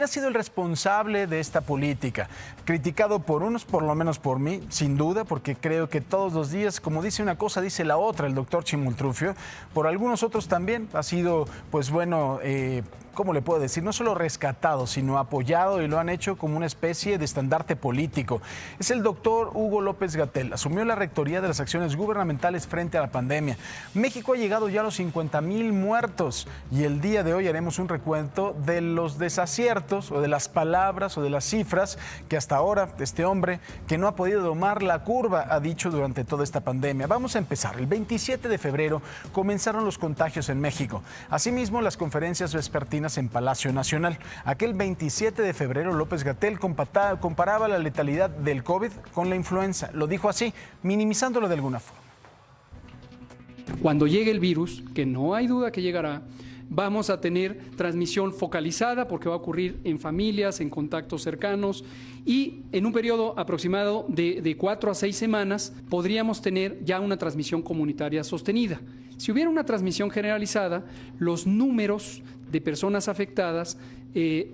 Ha sido el responsable de esta política, criticado por unos, por lo menos por mí, sin duda, porque creo que todos los días, como dice una cosa, dice la otra el doctor Chimoltrufio. Por algunos otros también ha sido, pues bueno, ¿cómo le puedo decir? No solo rescatado, sino apoyado, y lo han hecho como una especie de estandarte político. Es el doctor Hugo López-Gatell. Asumió la rectoría de las acciones gubernamentales frente a la pandemia. México ha llegado ya a los 50,000 muertos y el día de hoy haremos un recuento de los desaciertos o de las palabras o de las cifras que hasta ahora este hombre, que no ha podido domar la curva, ha dicho durante toda esta pandemia. Vamos a empezar. El 27 de febrero comenzaron los contagios en México. Asimismo, las conferencias vespertinas en Palacio Nacional. Aquel 27 de febrero, López-Gatell comparaba la letalidad del COVID con la influenza. Lo dijo así, minimizándolo de alguna forma. Cuando llegue el virus, que no hay duda que llegará, vamos a tener transmisión focalizada porque va a ocurrir en familias, en contactos cercanos, y en un periodo aproximado de 4 a 6 semanas podríamos tener ya una transmisión comunitaria sostenida. Si hubiera una transmisión generalizada, los números de personas afectadas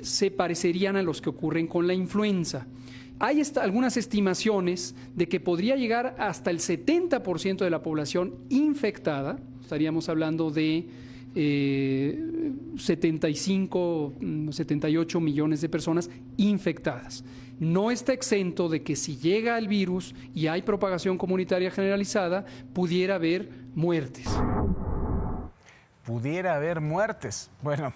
se parecerían a los que ocurren con la influenza. Hay algunas estimaciones de que podría llegar hasta el 70% de la población infectada. Estaríamos hablando de 75, 78 millones de personas infectadas. No está exento de que si llega el virus y hay propagación comunitaria generalizada, pudiera haber muertes. Pudiera haber muertes. Bueno,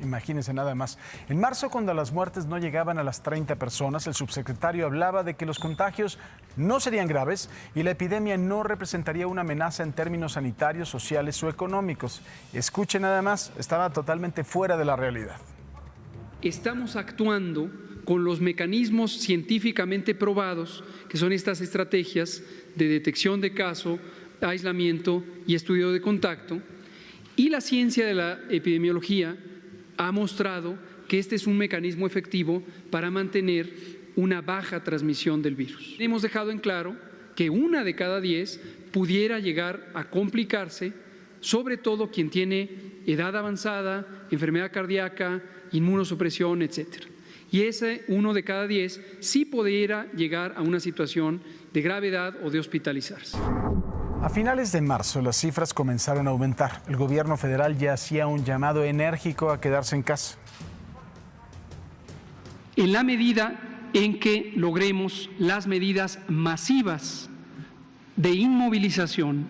imagínense nada más. En marzo, cuando las muertes no llegaban a las 30 personas, el subsecretario hablaba de que los contagios no serían graves y la epidemia no representaría una amenaza en términos sanitarios, sociales o económicos. Escuche nada más, estaba totalmente fuera de la realidad. Estamos actuando con los mecanismos científicamente probados, que son estas estrategias de detección de caso, aislamiento y estudio de contacto. Y la ciencia de la epidemiología ha mostrado que este es un mecanismo efectivo para mantener una baja transmisión del virus. Hemos dejado en claro que 1 de cada 10 pudiera llegar a complicarse, sobre todo quien tiene edad avanzada, enfermedad cardíaca, inmunosupresión, etc. Y ese 1 de cada 10 sí pudiera llegar a una situación de gravedad o de hospitalizarse. A finales de marzo, las cifras comenzaron a aumentar. El gobierno federal ya hacía un llamado enérgico a quedarse en casa. En la medida en que logremos las medidas masivas de inmovilización,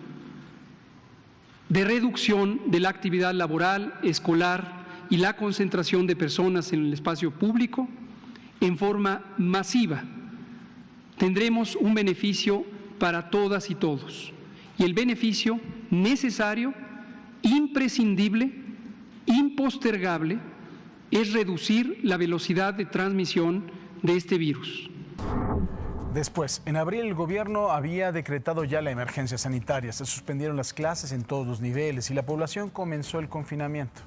de reducción de la actividad laboral, escolar y la concentración de personas en el espacio público, en forma masiva, tendremos un beneficio para todas y todos. Y el beneficio necesario, imprescindible, impostergable, es reducir la velocidad de transmisión de este virus. Después, en abril, el gobierno había decretado ya la emergencia sanitaria. Se suspendieron las clases en todos los niveles y la población comenzó el confinamiento.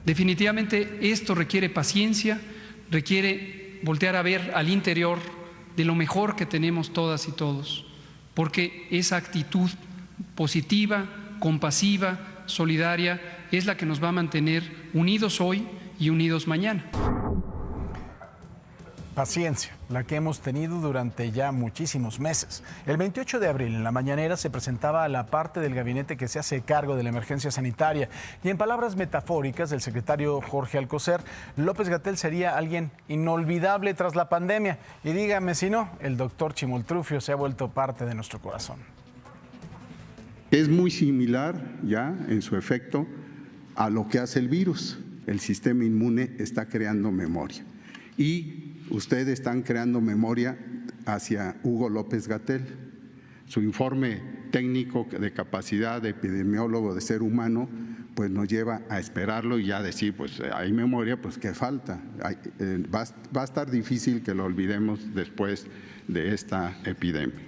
Definitivamente esto requiere paciencia, requiere voltear a ver al interior de lo mejor que tenemos todas y todos, porque esa actitud positiva, compasiva, solidaria, es la que nos va a mantener unidos hoy y unidos mañana. Paciencia, la que hemos tenido durante ya muchísimos meses. El 28 de abril, en la mañanera, se presentaba a la parte del gabinete que se hace cargo de la emergencia sanitaria. Y en palabras metafóricas del secretario Jorge Alcocer, López-Gatell sería alguien inolvidable tras la pandemia. Y dígame si no, el doctor Chimoltrufio se ha vuelto parte de nuestro corazón. Es muy similar ya en su efecto a lo que hace el virus. El sistema inmune está creando memoria. Y ustedes están creando memoria hacia Hugo López-Gatell. Su informe técnico de capacidad de epidemiólogo de ser humano pues nos lleva a esperarlo y ya decir, pues hay memoria, pues ¿qué falta? Va a estar difícil que lo olvidemos después de esta epidemia.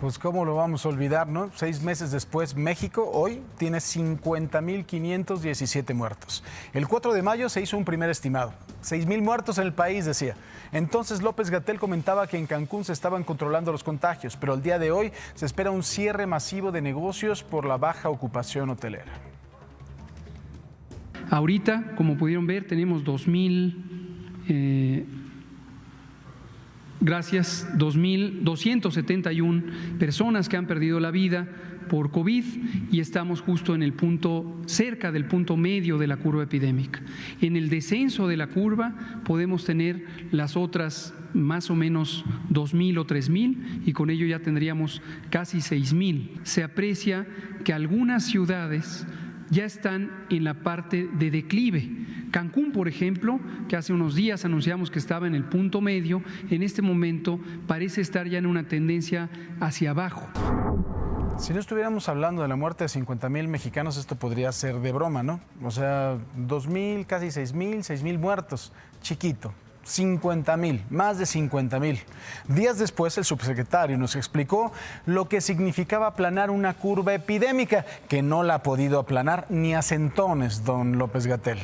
Pues cómo lo vamos a olvidar, ¿no? 6 meses después, México hoy tiene 50,517 muertos. El 4 de mayo se hizo un primer estimado. 6,000 muertos en el país, decía. Entonces López-Gatell comentaba que en Cancún se estaban controlando los contagios, pero el día de hoy se espera un cierre masivo de negocios por la baja ocupación hotelera. Ahorita, como pudieron ver, tenemos 2.271 personas que han perdido la vida por COVID y estamos justo en el punto, cerca del punto medio de la curva epidémica. En el descenso de la curva podemos tener las otras más o menos 2.000 o 3.000 y con ello ya tendríamos casi 6.000. Se aprecia que algunas ciudades ya están en la parte de declive. Cancún, por ejemplo, que hace unos días anunciamos que estaba en el punto medio, en este momento parece estar ya en una tendencia hacia abajo. Si no estuviéramos hablando de la muerte de 50,000 mexicanos, esto podría ser de broma, ¿no? O sea, 2,000, casi 6,000 muertos, chiquito. 50,000, más de 50,000. Días después, el subsecretario nos explicó lo que significaba aplanar una curva epidémica, que no la ha podido aplanar ni a centones, don López-Gatell.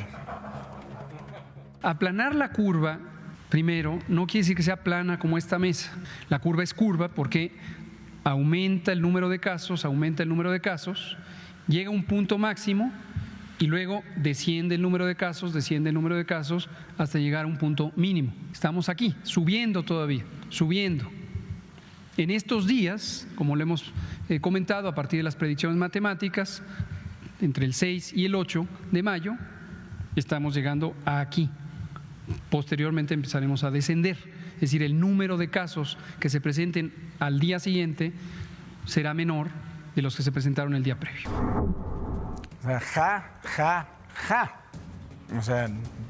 Aplanar la curva, primero, no quiere decir que sea plana como esta mesa. La curva es curva porque aumenta el número de casos, llega a un punto máximo y luego desciende el número de casos hasta llegar a un punto mínimo. Estamos aquí, subiendo todavía, subiendo. En estos días, como lo hemos comentado a partir de las predicciones matemáticas, entre el 6 y el 8 de mayo, estamos llegando a aquí. Posteriormente empezaremos a descender, es decir, el número de casos que se presenten al día siguiente será menor de los que se presentaron el día previo. O sea,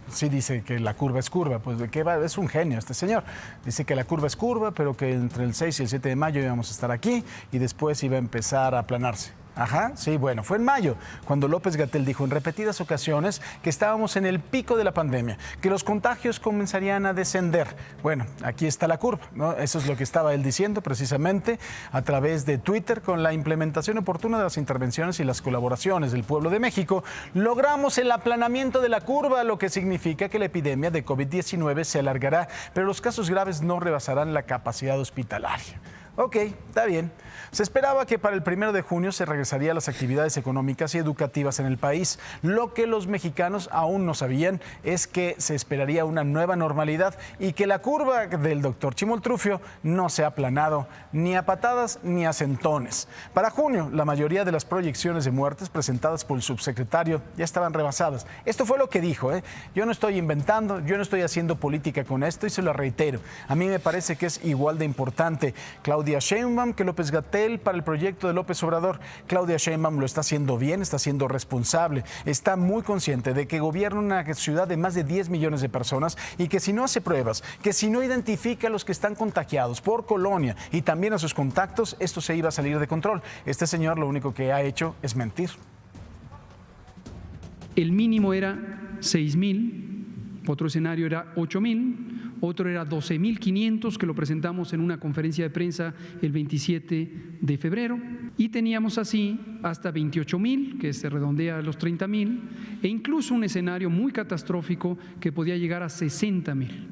sí dice que la curva es curva, pues ¿de qué va? Es un genio este señor. Dice que la curva es curva, pero que entre el 6 y el 7 de mayo íbamos a estar aquí y después iba a empezar a aplanarse. Ajá, sí, bueno, fue en mayo cuando López-Gatell dijo en repetidas ocasiones que estábamos en el pico de la pandemia, que los contagios comenzarían a descender. Bueno, aquí está la curva, ¿no? Eso es lo que estaba él diciendo precisamente a través de Twitter. Con la implementación oportuna de las intervenciones y las colaboraciones del pueblo de México, logramos el aplanamiento de la curva, lo que significa que la epidemia de COVID-19 se alargará, pero los casos graves no rebasarán la capacidad hospitalaria. Ok, está bien. Se esperaba que para el 1 de junio se regresaría a las actividades económicas y educativas en el país. Lo que los mexicanos aún no sabían es que se esperaría una nueva normalidad y que la curva del doctor Chimoltrufio no se ha aplanado ni a patadas ni a centones. Para junio, la mayoría de las proyecciones de muertes presentadas por el subsecretario ya estaban rebasadas. Esto fue lo que dijo, ¿eh? Yo no estoy inventando, yo no estoy haciendo política con esto y se lo reitero. A mí me parece que es igual de importante Claudia Sheinbaum que López-Gatell para el proyecto de López Obrador. Claudia Sheinbaum lo está haciendo bien, está siendo responsable, está muy consciente de que gobierna una ciudad de más de 10 millones de personas y que si no hace pruebas, que si no identifica a los que están contagiados por colonia y también a sus contactos, esto se iba a salir de control. Este señor lo único que ha hecho es mentir. El mínimo era 6,000, otro escenario era 8,000. Otro era 12,500, que lo presentamos en una conferencia de prensa el 27 de febrero. Y teníamos así hasta 28,000, que se redondea a los 30,000, e incluso un escenario muy catastrófico que podía llegar a 60,000.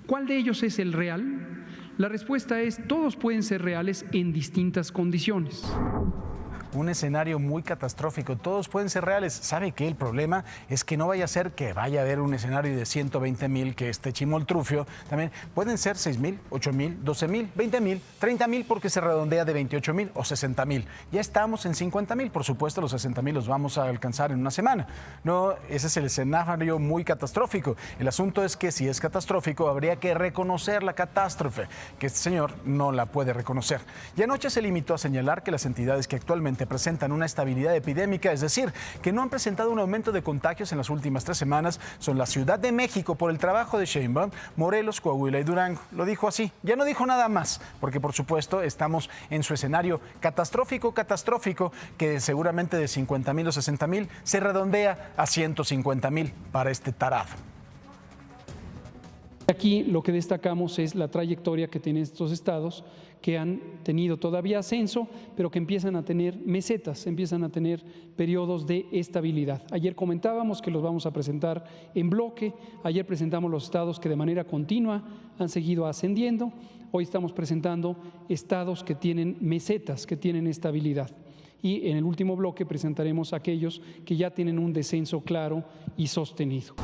¿Cuál de ellos es el real? La respuesta es: todos pueden ser reales en distintas condiciones. Un escenario muy catastrófico, todos pueden ser reales. ¿Sabe qué? El problema es que no vaya a ser que vaya a haber un escenario de 120,000, que este Chimoltrufio también. Pueden ser 6,000, 8,000, 12,000, 20,000, 30,000, porque se redondea de 28,000 o 60,000. Ya estamos en 50,000, por supuesto los 60,000 los vamos a alcanzar en una semana. No, ese es el escenario muy catastrófico. El asunto es que si es catastrófico habría que reconocer la catástrofe, que este señor no la puede reconocer. Y anoche se limitó a señalar que las entidades que actualmente presentan una estabilidad epidémica, es decir, que no han presentado un aumento de contagios en las últimas 3 semanas, son la Ciudad de México por el trabajo de Sheinbaum, Morelos, Coahuila y Durango. Lo dijo así, ya no dijo nada más, porque por supuesto estamos en su escenario catastrófico, que seguramente de 50,000 o 60,000 se redondea a 150,000 para este tarado. Aquí lo que destacamos es la trayectoria que tienen estos estados, que han tenido todavía ascenso, pero que empiezan a tener mesetas, empiezan a tener periodos de estabilidad. Ayer comentábamos que los vamos a presentar en bloque, ayer presentamos los estados que de manera continua han seguido ascendiendo, hoy estamos presentando estados que tienen mesetas, que tienen estabilidad. y en el último bloque presentaremos aquellos que ya tienen un descenso claro y sostenido.